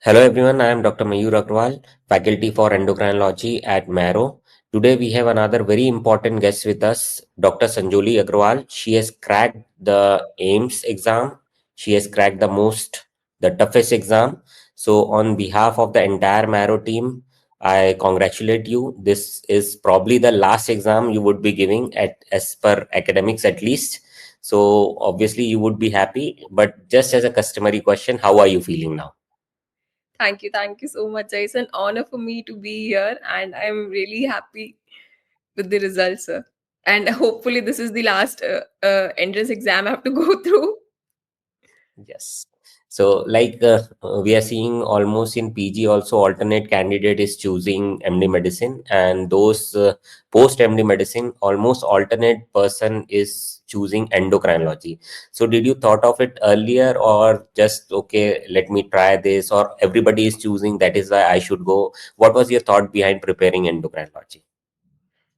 Hello everyone, I am Dr. Mayur Agrawal, faculty for endocrinology at Marrow. Today we have another very important guest with us, Dr. Sanjoli Aggarwal. She has cracked the AIMS exam. She has cracked the toughest exam. So on behalf of the entire Marrow team, I congratulate you. This is probably the last exam you would be giving as per academics at least. So obviously you would be happy, but just as a customary question, how are you feeling now? Thank you so much. It's an honor for me to be here, and I'm really happy with the results, sir. And hopefully, this is the last entrance exam I have to go through. Yes. So, we are seeing almost in PG also alternate candidate is choosing MD medicine, and those post MD medicine almost alternate person is choosing endocrinology. So, did you thought of it earlier, or just okay, let me try this, or everybody is choosing that is why I should go? What was your thought behind preparing endocrinology?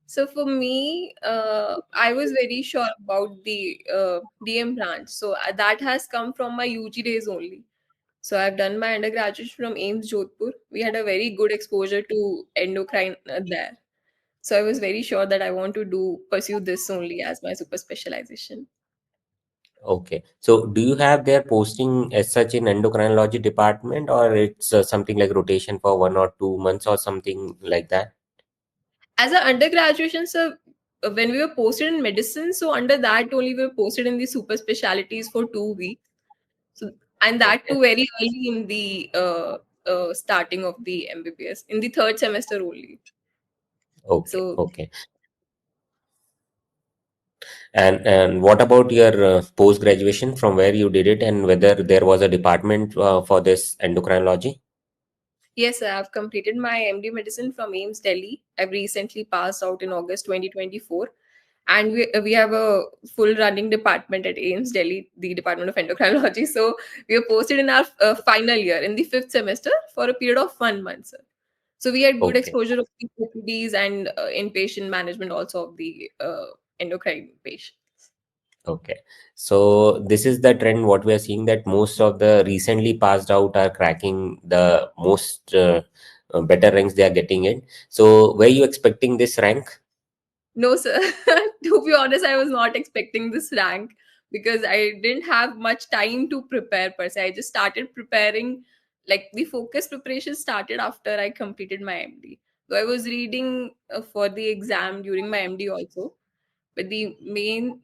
So for me, I was very sure about the DM branch. So that has come from my UG days only. So I've done my undergraduate from AIMS Jodhpur. We had a very good exposure to endocrine there. So I was very sure that I want to pursue this only as my super specialization. Okay. So do you have their posting as such in endocrinology department, or it's something like rotation for 1 or 2 months or something like that? As an undergraduation, so when we were posted in medicine, so under that only we were posted in the super specialities for 2 weeks. So and that Okay. too very early in the starting of the MBBS in the third semester only. Okay. So Okay. And what about your post graduation from where you did it, and whether there was a department for this endocrinology? yes, I have completed my MD medicine from AIMS Delhi. I've recently passed out in August 2024. And we have a full running department at AIMS Delhi, the Department of Endocrinology. So we are posted in our final year in the fifth semester for a period of 1 month, sir. So we had good Okay. exposure of the OPDs and inpatient management also of the endocrine patients. Okay. So this is the trend what we are seeing, that most of the recently passed out are cracking the most better ranks they are getting it. So were you expecting this rank? No, sir. To be honest, I was not expecting this rank because I didn't have much time to prepare per se. I just started preparing, like the focus preparation started after I completed my MD. So I was reading for the exam during my MD also, but the main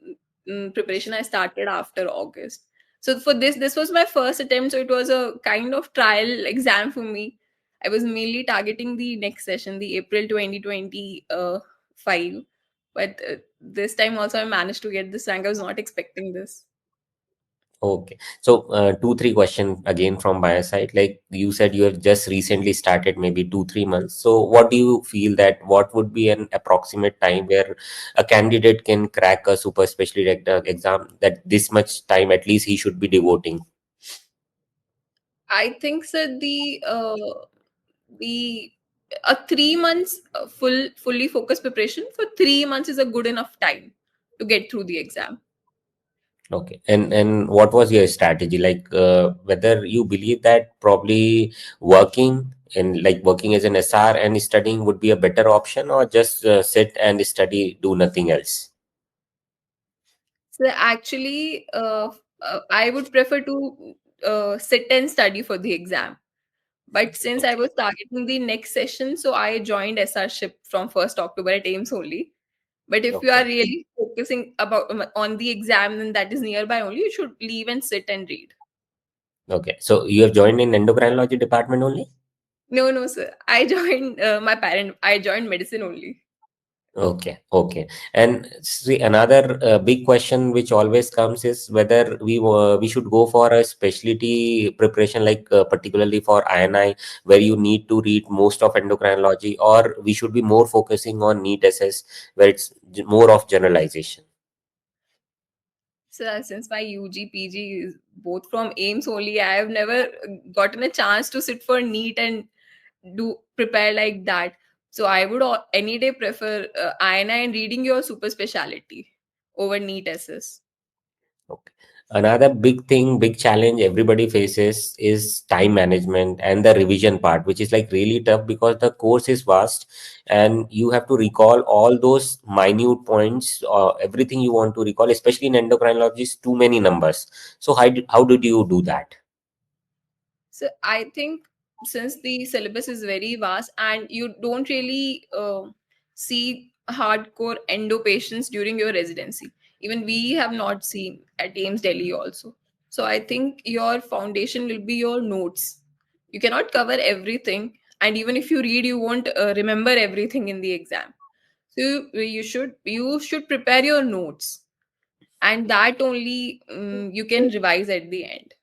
preparation I started after August. So for this was my first attempt. So it was a kind of trial exam for me. I was mainly targeting the next session, the April 2025. But this time also I managed to get this rank. I was not expecting this. Okay. So, two, three question again from my side. Like you said, you have just recently started, maybe 2, 3 months. So, what do you feel that what would be an approximate time where a candidate can crack a super specialty exam, that this much time at least he should be devoting? I think that the a 3 months fully focused preparation for 3 months is a good enough time to get through the exam. Okay. And what was your strategy? Like, whether you believe that probably working as an SR and studying would be a better option, or just sit and study, do nothing else? So actually, I would prefer to sit and study for the exam. But since I Okay. was targeting the next session, so I joined SR-ship from 1st October at AIMS only. But if you are Okay. really focusing about on the exam, then that is nearby only, you should leave and sit and read. Okay. So you have joined in endocrinology department only? No, no, sir. I joined I joined medicine only. Okay. Okay. And see, another big question which always comes is whether we should go for a specialty preparation, like particularly for INI, where you need to read most of endocrinology, or we should be more focusing on NEET SS, where it's more of generalization. So since my UG, PG is both from AIMS only, I have never gotten a chance to sit for NEET and do prepare like that. So I would any day prefer INI and reading your super speciality over NEET SS. Okay. Another big thing, big challenge everybody faces is time management and the revision part, which is like really tough because the course is vast and you have to recall all those minute points or everything you want to recall, especially in endocrinology, is too many numbers. So how did you do that? So I think since the syllabus is very vast and you don't really see hardcore endo patients during your residency, even we have not seen at AIMS Delhi also. So I think your foundation will be your notes. You cannot cover everything, and even if you read, you won't remember everything in the exam. So you should prepare your notes, and that only you can revise at the end.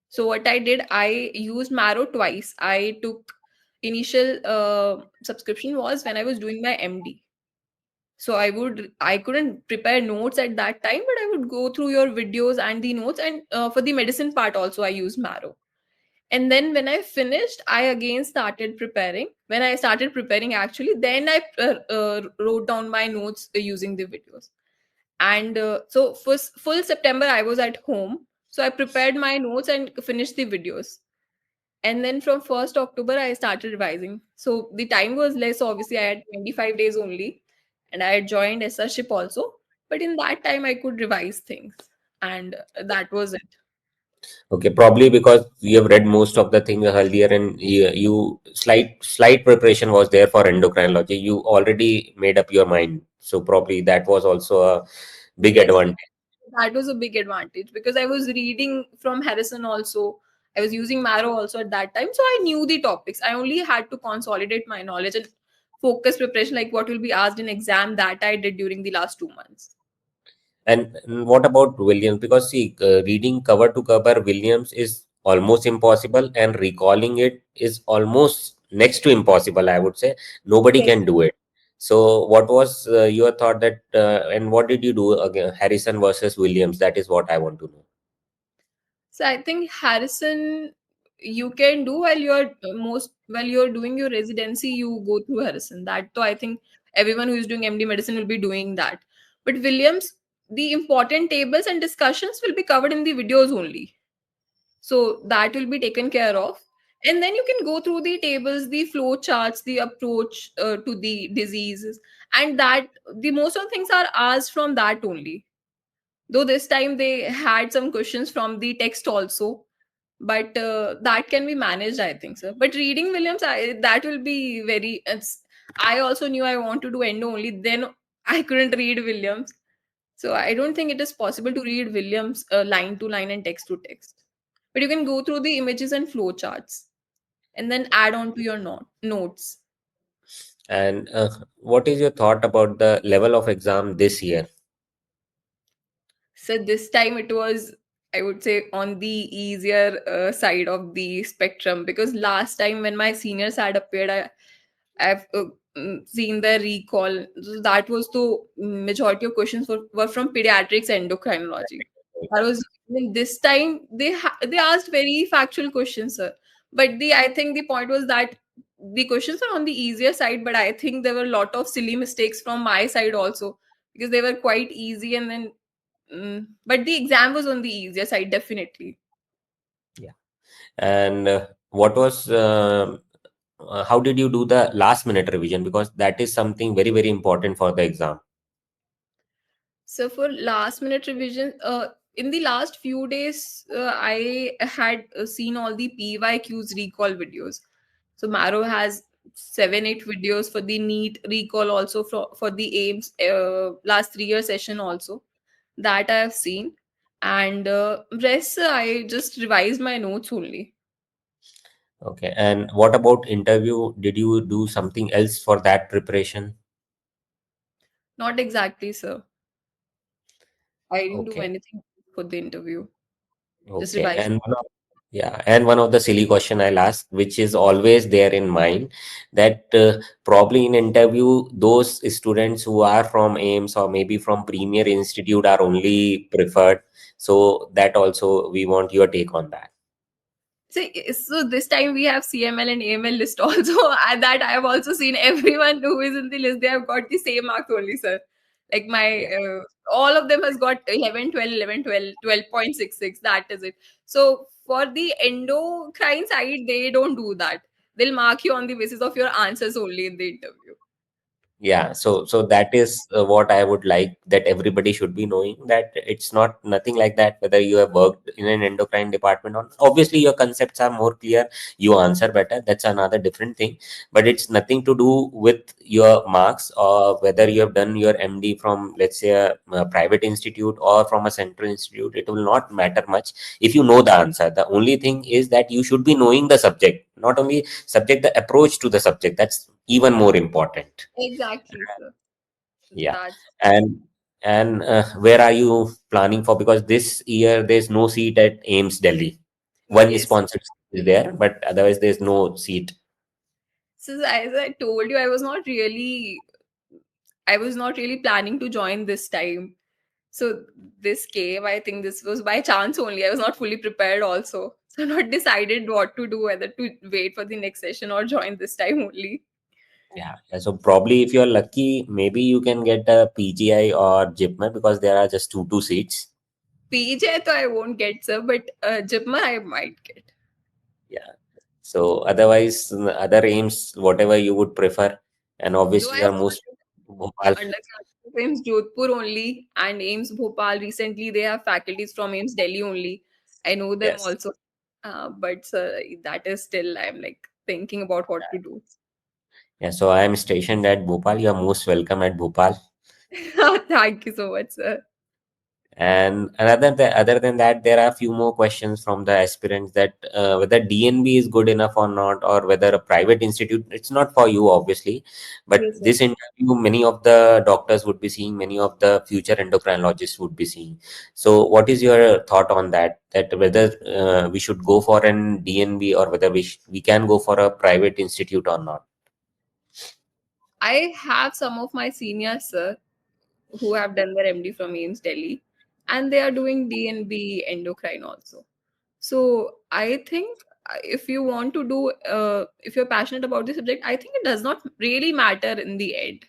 So what I did, I used Marrow twice. I took initial subscription was when I was doing my MD. So I couldn't prepare notes at that time, but I would go through your videos and the notes. And for the medicine part also, I used Marrow. And then when I finished, I again started preparing. When I started preparing, actually, then I wrote down my notes using the videos. And so for full September, I was at home. So I prepared my notes and finished the videos. And then from 1st October, I started revising. So the time was less. Obviously, I had 25 days only, and I had joined SR ship also. But in that time, I could revise things, and that was it. Okay, probably because you have read most of the things earlier and you slight preparation was there for endocrinology. You already made up your mind. So probably that was also a big Yes, advantage. that was a big advantage because I was reading from Harrison also. I was using Marrow also at that time, so I knew the topics. I only had to consolidate my knowledge and focus preparation, like what will be asked in exam. That I did during the last 2 months. And what about Williams? Because see, reading cover to cover Williams is almost impossible, and recalling it is almost next to impossible, I would say. Nobody Yes. can do it. So, what was your thought that, and what did you do again? Harrison versus Williams. That is what I want to know. So I think Harrison, you can do while you're doing your residency, you go through Harrison. That so I think everyone who is doing MD medicine will be doing that. But Williams, the important tables and discussions will be covered in the videos only. So that will be taken care of. And then you can go through the tables, the flow charts, the approach to the diseases, and that the most of the things are asked from that only. Though this time they had some questions from the text also, but that can be managed, I think so. But reading Williams, that will be very. I also knew I want to do endo only. Then I couldn't read Williams, so I don't think it is possible to read Williams line to line and text to text. But you can go through the images and flow charts, and then add on to your notes. And what is your thought about the level of exam this year? So this time it was, I would say, on the easier side of the spectrum, because last time when my seniors had appeared, I've seen their recall. So that was the majority of questions were from pediatrics endocrinology. That was, I mean, this time they asked very factual questions, sir. But the I think the point was that the questions are on the easier side, but I think there were a lot of silly mistakes from my side also, because they were quite easy. And then but the exam was on the easier side, definitely. Yeah. And what was how did you do the last minute revision? Because that is something very, very important for the exam. So for last minute revision, in the last few days, I had seen all the PYQs recall videos. So Marrow has 7, 8 videos for the NEET recall, also for the AIMS last 3 year session also, that I have seen. And rest, I just revised my notes only. Okay. And what about interview? Did you do something else for that preparation? Not exactly, sir. I didn't do Okay. anything for the interview. Just Okay. revised. Yeah, and one of the silly question I'll ask, which is always there in mind, that probably in interview, those students who are from AIMS or maybe from Premier Institute are only preferred. So that also we want your take on that. So this time we have CML and AML list also. That I have also seen everyone who is in the list. They have got the same marks only, sir. Like my Yeah. all of them has got 11, 12, 11, 12, 12.66. That is it. So for the endocrine side, they don't do that. They'll mark you on the basis of your answers only in the interview. Yeah, so that is what I would like that everybody should be knowing, that it's not nothing like that whether you have worked in an endocrine department or not. Obviously your concepts are more clear, you answer better, that's another different thing, but it's nothing to do with your marks or whether you have done your MD from, let's say, a private institute or from a central institute. It will not matter much if you know the answer. The only thing is that you should be knowing the subject, not only subject, the approach to the subject, that's even more important. Exactly, sir. Yeah. That's And where are you planning for? Because this year there's no seat at AIMS Delhi. One yes. sponsored seat is there, but otherwise there's no seat. So as I told you, I was not really planning to join this time. So this came, I think this was by chance only. I was not fully prepared also. So not decided what to do, whether to wait for the next session or join this time only. Yeah. So probably if you're lucky, maybe you can get a PGI or JIPMER because there are just two seats. PJ though I won't get, sir, but Jipma I might get. Yeah. So otherwise, other aims, whatever you would prefer, and Though obviously I you're most Bhopal. undergraduate AIMS Jodhpur only and AIMS Bhopal. Recently, they have faculties from AIMS Delhi only. I know them Yes. also, but that is still I'm like thinking about what to do. Yeah. So I am stationed at Bhopal. You are most welcome at Bhopal. Thank you so much, sir. And other than that, there are a few more questions from the aspirants that whether DNB is good enough or not, or whether a private institute, it's not for you, obviously. But Yes, sir. this interview, many of the doctors would be seeing, many of the future endocrinologists would be seeing. So, what is your thought on that? That whether we should go for an DNB or whether we can go for a private institute or not? I have some of my seniors, sir, who have done their MD from AIMS Delhi, and they are doing DNB endocrine also. So I think if you want to do, if you're passionate about the subject, I think it does not really matter in the end.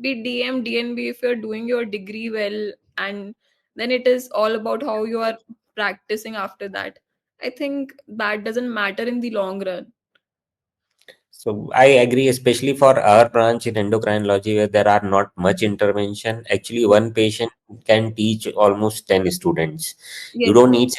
Be it DM, DNB, if you're doing your degree well, and then it is all about how you are practicing after that. I think that doesn't matter in the long run. So I agree, especially for our branch in endocrinology, where there are not much intervention. Actually, one patient can teach almost 10 students. You Yes, don't sir. need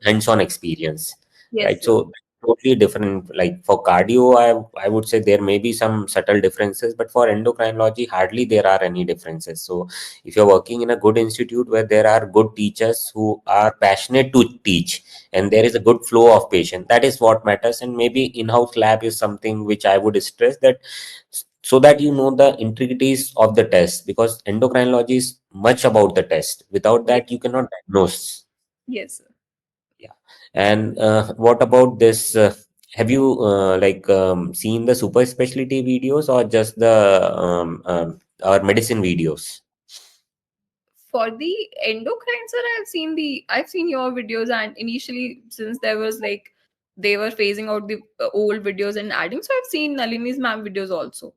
hands-on experience, Yes, right? sir. So totally different. Like for cardio, I would say there may be some subtle differences, but for endocrinology, hardly there are any differences. So if you're working in a good institute where there are good teachers who are passionate to teach, and there is a good flow of patient, that is what matters. And maybe in-house lab is something which I would stress, that so that you know the intricacies of the test, because endocrinology is much about the test. Without Yes, that you cannot diagnose. yes, sir. Yeah. And what about this, have you seen the super specialty videos or just the or medicine videos? For the endocrine, sir, I've seen your videos, and initially, since there was like they were phasing out the old videos and adding, so I've seen Nalini's ma'am videos also.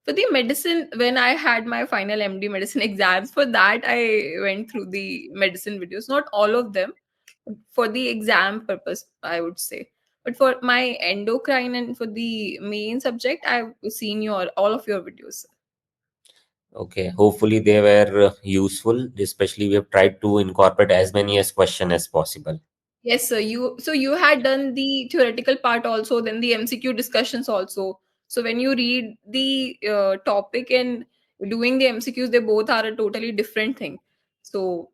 For the medicine, when I had my final MD medicine exams, for that I went through the medicine videos, not all of them, for the exam purpose, I would say. But for my endocrine and for the main subject, I've seen your all of your videos. Okay, hopefully they were useful, especially we have tried to incorporate as many as question as possible. Yes, sir. You had done the theoretical part also, then the MCQ discussions also. So when you read the topic and doing the MCQs, they both are a totally different thing. So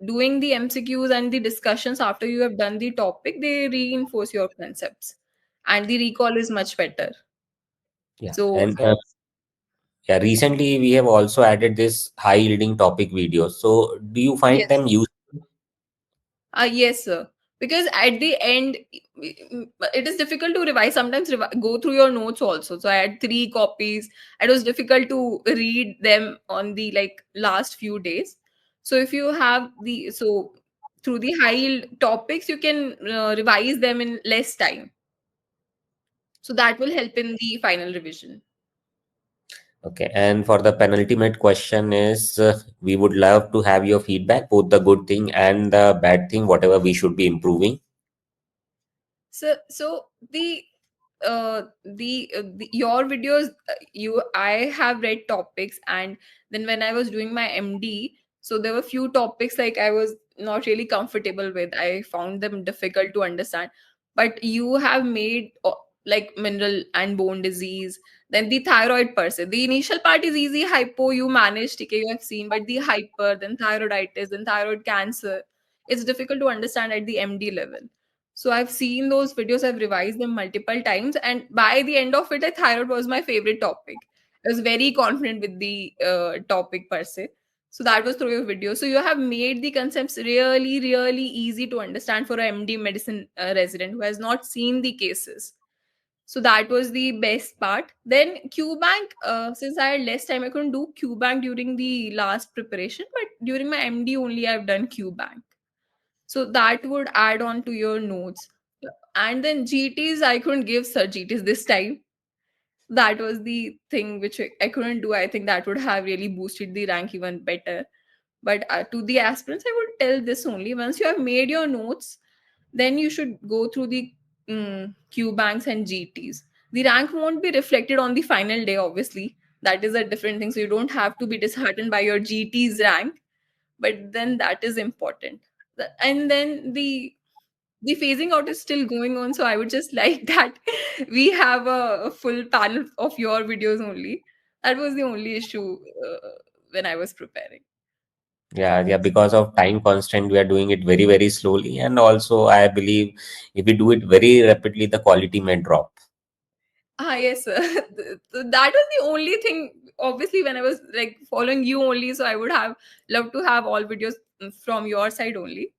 doing the MCQs and the discussions after you have done the topic, they reinforce your concepts, and the recall is much better. Yeah, So and yeah, recently we have also added this high yielding topic videos. So do you find yes. them useful? Yes, sir. Because at the end, it is difficult to revise. Sometimes go through your notes also. So I had 3 copies. It was difficult to read them on the like last few days. So if you have through the high yield topics, you can revise them in less time. So that will help in the final revision. Okay, and for the penultimate question is, we would love to have your feedback, both the good thing and the bad thing, whatever we should be improving. So the your videos, you I have read topics, and then when I was doing my MD, so there were few topics like I was not really comfortable with. I found them difficult to understand. But you have made like mineral and bone disease, then the thyroid per se. The initial part is easy, hypo you managed, okay, you have seen, but the hyper, then thyroiditis, then thyroid cancer, it's difficult to understand at the MD level. So I've seen those videos, I've revised them multiple times, and by the end of it, I thyroid was my favorite topic. I was very confident with the topic per se. So that was through your video. So you have made the concepts really, really easy to understand for a MD medicine resident who has not seen the cases. So that was the best part. Then QBank, since I had less time, I couldn't do QBank during the last preparation, but during my MD only, I've done QBank. So that would add on to your notes. And then GTs, I couldn't give Sir GTs this time. That was the thing which I couldn't do. I think that would have really boosted the rank even better. But to the aspirants, I would tell this only: once you have made your notes, then you should go through the Q banks and GTs. The rank won't be reflected on the final day, obviously. That is a different thing. So you don't have to be disheartened by your GT's rank, but then that is important. And then the phasing out is still going on, so I would just like that we have a full panel of your videos only. That was the only issue when I was preparing. Yeah, because of time constraint, we are doing it very, very slowly. And also, I believe if we do it very rapidly, the quality may drop. Yes, sir. That was the only thing. Obviously, when I was like following you only, so I would have loved to have all videos from your side only.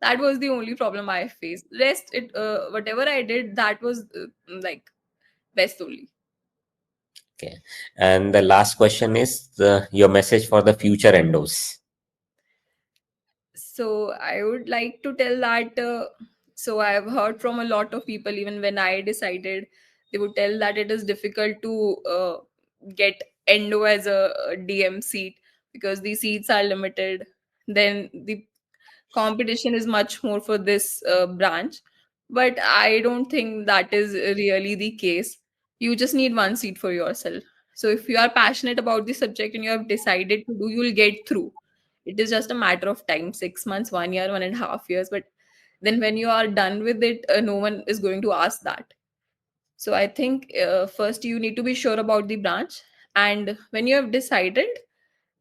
That was the only problem I faced. Rest, it whatever I did, that was like best only. Okay. And the last question is your message for the future endos. So I would like to tell that. So I've heard from a lot of people, even when I decided, they would tell that it is difficult to get endo as a DM seat because the seats are limited. Then the competition is much more for this branch, but I don't think that is really the case. You just need one seat for yourself. So if you are passionate about the subject and you have decided to do, you'll get through. It is just a matter of time, 6 months, 1 year, 1.5 years. But then when you are done with it, no one is going to ask that. So I think first you need to be sure about the branch, and when you have decided,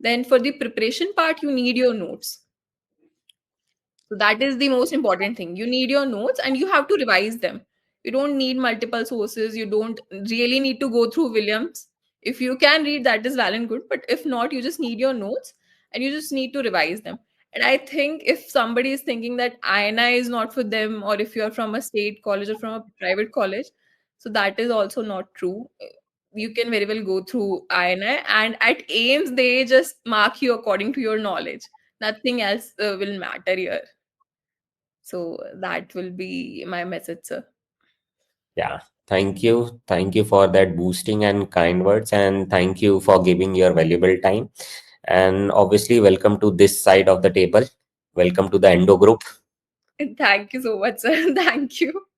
then for the preparation part you need your notes. So that is the most important thing. You need your notes and you have to revise them. You don't need multiple sources. You don't really need to go through Williams. If you can read, that is well and good. But if not, you just need your notes and you just need to revise them. And I think if somebody is thinking that INI is not for them, or if you're from a state college or from a private college, so that is also not true. You can very well go through INI, and at AIMS, they just mark you according to your knowledge. Nothing else will matter here. So that will be my message, sir. Yeah. Thank you. Thank you for that boosting and kind words. And thank you for giving your valuable time. And obviously, welcome to this side of the table. Welcome to the Endo group. Thank you so much, sir. Thank you.